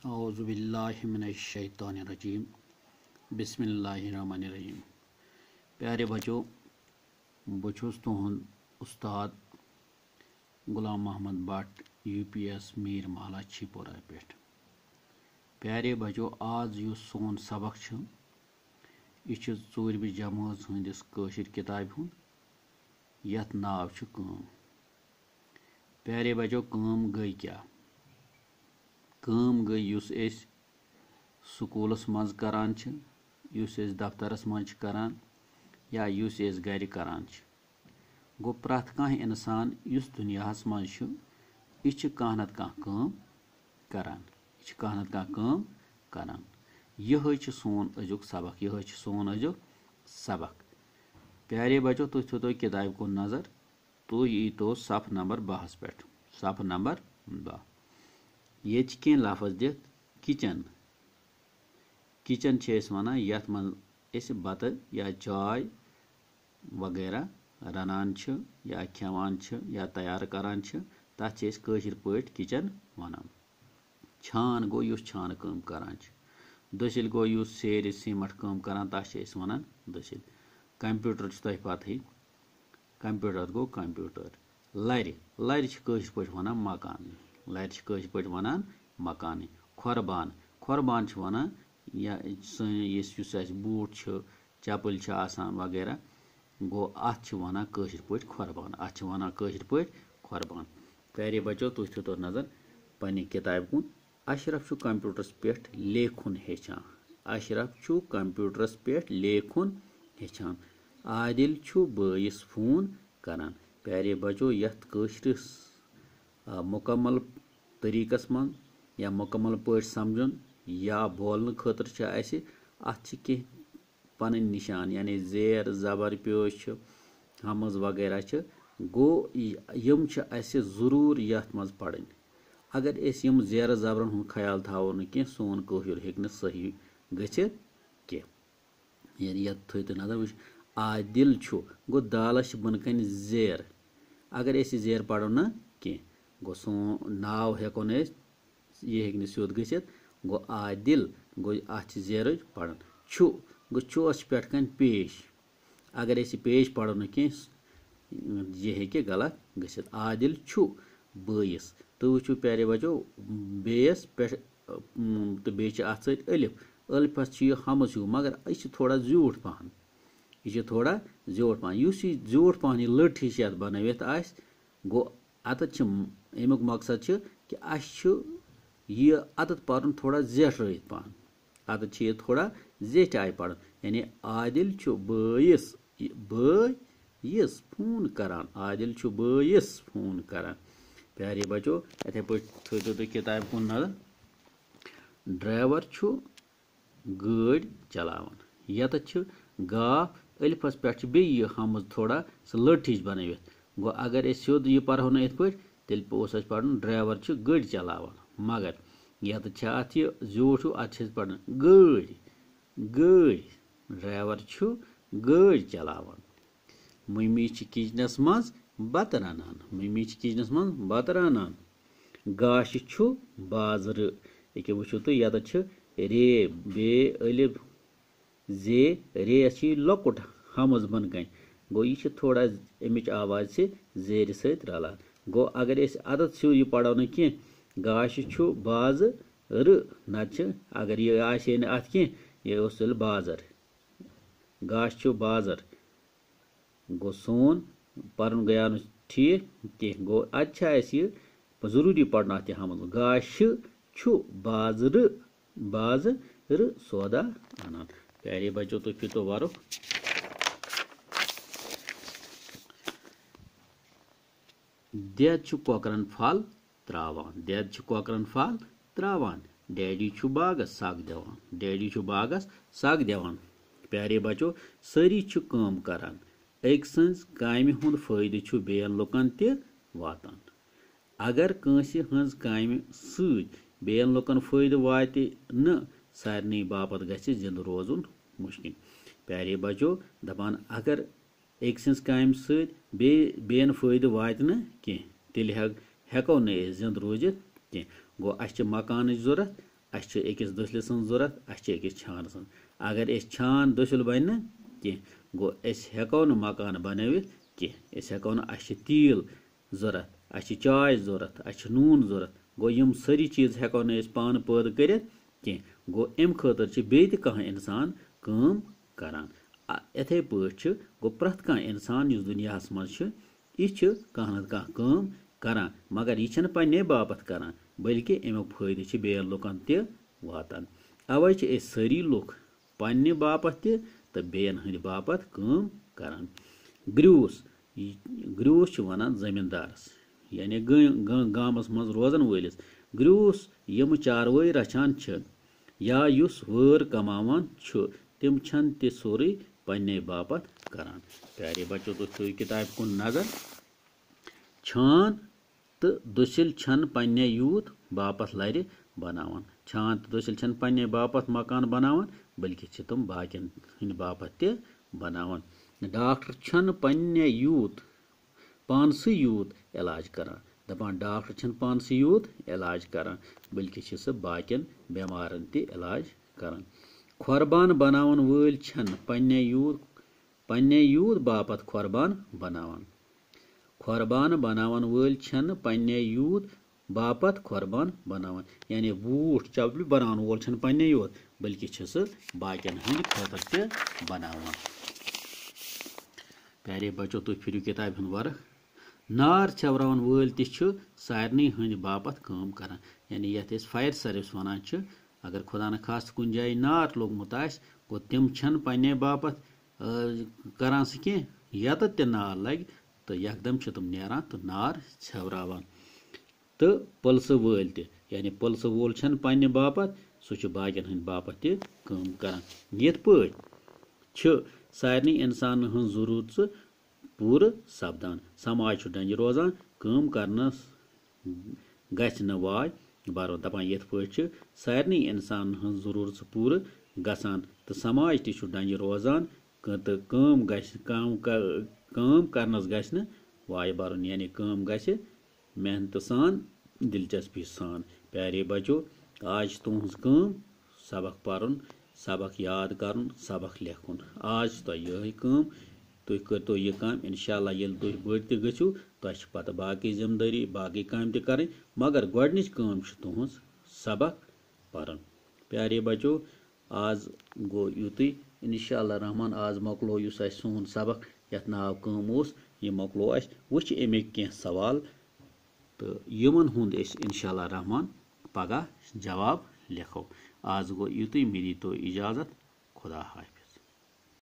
औज़ुबिल्लाहि मिनश्शैतानिर्रजीम बिस्मिल्लाहिर्रहमानिर्रहीम। प्यारे बच्चों, बचुस तुहंद उस्ताद गुलाम मोहम्मद भट्ट UPS मीर महला छिपोरा पे। प्यारे बच्चों, आज युस सोन सबक यह ज़ूरमि जमात हंदिस कशिर किताब हुंद यथ नाव काम। प्यारे बच्चों, काम गई क्या? काम गई युस एस स्कूलस मज करान छ, युस एस दफ्तरस मज करान या युस एस घर करान छ। गो प्रथ कह इंसान युस दुनियाहस मज छ यह कह नत कह काम करान, यह कह नत कह काम करान। यह सोन अजुक सबक, यह सोन अजुक सबक। प्यारे बच्चों, तुम थो किताब को नजर, तो यी तो सफ नंबर 12 पे। सफ नंबर 12 ये कह लफज दित किचन। किचन वन यथ मज बत या चाय वगैरह रनान या खेवान या तैयार करान तथ कशिर पट किचन वनान। छान गो युस छान काम करान। दसिल गो युस सेर सीमट काम करान तथ वनान दसिल। कंप्यूटर तुह पत ही, कंप्यूटर गो कंप्यूटर। लर लर कशिर पट वनान मकान। लर कशिर पट वनान मकान। खोरबान खोरबान वनान या बूट चपल वगैरह गो अत वनान कशिर पट खोरबान। अत वनान कशिर पट खोरबान। प्यारे बच्चों, तुम थो नजर पन्ने किताब कुन। अशरफ कंप्यूटरस पे लेखुन हेचान। अशरफ कंप्यूटरस पे लेखुन हेचान। आदिल बयस फोन करान। प्यारे बच्चों, यथ कशिरस मुकम्मल तरीकस मन या मुकम्मल पट समझुन या बोलन खतर अत पन निशान यानी जेर जबर पेश हमज वगैरह गो यम जरूर यथ मज पढ़न। अगर यम जेर जबरन हुंद ख्याल थो कह सोन कशिर हेक सही गचित कह। यथ थो नजर वुच आदिल गो दालस बन कन जेर। अगर जेर पढ़ो न कह गो सोन नाव हेको न यह हेक सियोद गचित। गो आदिल गो अत जेर पढ़न। छु गो छुस पे कन पेश। अगर पेश पढ़ो न कह यह हेक गलत गचित। आदिल बयस। तो वो प्यारे बच्चों बेस पे तो बे अत सत अलिफ। अलिफस हमज हूँ मगर यह थोड़ा ज्यूठ पहन। यह थोड़ा ज्यूठ पहन। इस ज्यूठ पहन यह लठ हिश बनवित गो अत अमुक मकसद कि यह अत पर्न थोड़ा जेठ रहित पहन। अत यह थोड़ा जेठ आय पढ़न। यानी आदिल बयस बयस फोन करान। आदिल बयस फोन करान। प्यारे बच्चों, इथे पे थो किताब कुन नजर। ड्राइवर गाड़ी चलावन। यत गाफ अलिफस पे बे हमज थोड़ा सह लठ हिश बनवित। गो अगर सियोद यह पढ़ो न इत पे तेल पढ़न ड्राइवर गाड़ी चलावन। मगर यत अत ज्यूठ अत पढ़न गाड़ी गाड़ी। ड्राइवर गाड़ी चलावन। मम्मी किचनस मज बत रनान। मम्मी किचनस मज बत रनान। गाश बाजर। ये वो तो यत रे बे अलिफ जे रेस लकुट हमज बन कन। गो यह थोड़ा अमिच आवाज से जेर सत रलान। गो अगर अदत सियोद यह पढ़ो न कह गाश बाजर नत अगर यह आशे न अत कह यह तेल बाजर। गाश बाजर। गो सोन पर्न गया न ठीक कह। गो अत जरूरी पढ़न अत हमज। गाश बाजर बाजर सौदा अनान। प्यारे बच्चों, तो फिर तो वारो देद कोकरन फल त्रावान। देद कोकरन फल त्रावान। डैडी बागस सग दिवान। डैडी बागस सग दिवान। प्यारे बच्चों, सारी काम करान। एक सन्ज कामि हुंद फायदे बेयन लुकन ते वातान। अगर कांसी हंज कामि सत बेयन लुकन फायदे वाते न सारनी बापत गछि जिंद रोजुन मुश्किल। प्यारे बच्चों, दपान अगर एक सन्ज कामि सत बेयन फायदे वात न कह तेल हेको न जिंद रोजित कह। गो अस मकान जरूरत, अस अकिस दसलि सन्ज जरूरत अस अकिस छान सन्ज अगर अस छान दसिल बन कह गो अस हेको न मकान बनवित कह अस हेको न अस तील जरूरत अस चाय जरूरत अस नून जरूरत गो यम सारी चीज हेको न अस पान पैदा करित कह गो अम खतर बे कह इंसान काम करान इथे पे गो प्रथ कह इंसान इस दुनिया मज यह कह न कह काम करान मगर यह पन्ने बापत करान बल्कि अमुक फायदे बेन लुकन तान अवे सारी लुक पन्ने बापत तो बेन हंद बापत काम करान ग्रूस वनान जमींदारस यानी गामस मज रोजन वलिस ग्रूस यम चारवई रचान या युस वैर कमावान तिम छन ते सोरे पन्ने बापत करान। प्यारे बच्चों तो थो किताब कुन नजर छान तो दुसिल छन पन्ने यूत बापत लर बनावान छान तो दुसिल छन पन्ने बापत मकान बनावान बल्कि तुम बाकियन हंद बापत ते बनावान। डॉक्टर छन पन्ने यूत पानस यूत इलाज करान दपान डॉक्टर छन पानस यूत इलाज करान बल्कि सह बाकियन बेमारन ते इलाज करान। खुरबान बनावन वल छन पन्ने यूत बापत खुरबान बनावान खुरबान बनावन वल छन पन्ने यूत बापत खुरबान बनावान यानी बूट चपल बनावन वोल छन पन्ने यूत बल्कि सह बाकियन हंद खतर ते बनावान। प्यारे बच्चों तुम फिर किताब हंद वर्क नार छवरावन वल सारनी हंद बापत काम करान यानी यथ फायर सर्विस वनान अगर खुदा न खास कुन जाय नार लोगमुत गो तिम छन पन्ने बापत करान सह कह यत ते नार लग तो यकदम तुम नेरान तो नार छवरावान। तो पुलिस वल यानी पुलिस वोल छन पन्ने बापत सह बाकियन हंद बापत ते काम करान। यथ पे सारनी इंसान हंज जरूरत पूर सपदान समाज डंज रोजान काम करनस गछ न वाय बारो दपान यथ पे सारनी इंसान हंज जरूरत पूर गसान तो समाज ति डंज रोजान तो काम करनस गछ न वाय बारुन यानी काम गछ मेहनत सान दिलचस्पी सान। प्यारे बच्चों आज तुहज काम सबक पढ़न सबक याद करन सबक लेखुन आज तो यही काम तुम करो यह काम इंशाल्लाह ये तुम बड़ ते गो तह पत बाकी जिम्मेदारी बाकी काम ते कर मगर गोडनिच काम तुहज सबक पढ़न। प्यारे बच्चों आज गो युतुई इंशाल्लाह रहमान आज मकलो युस सोन सबक यथ नाव काम यह मकलो वुच अमिक कह सवाल तो यमन हुंद इंशाल्लाह रहमान पगह जवाब लिखो। आज गो युतुई मे दी तो इजाजत खुदा हाफिज।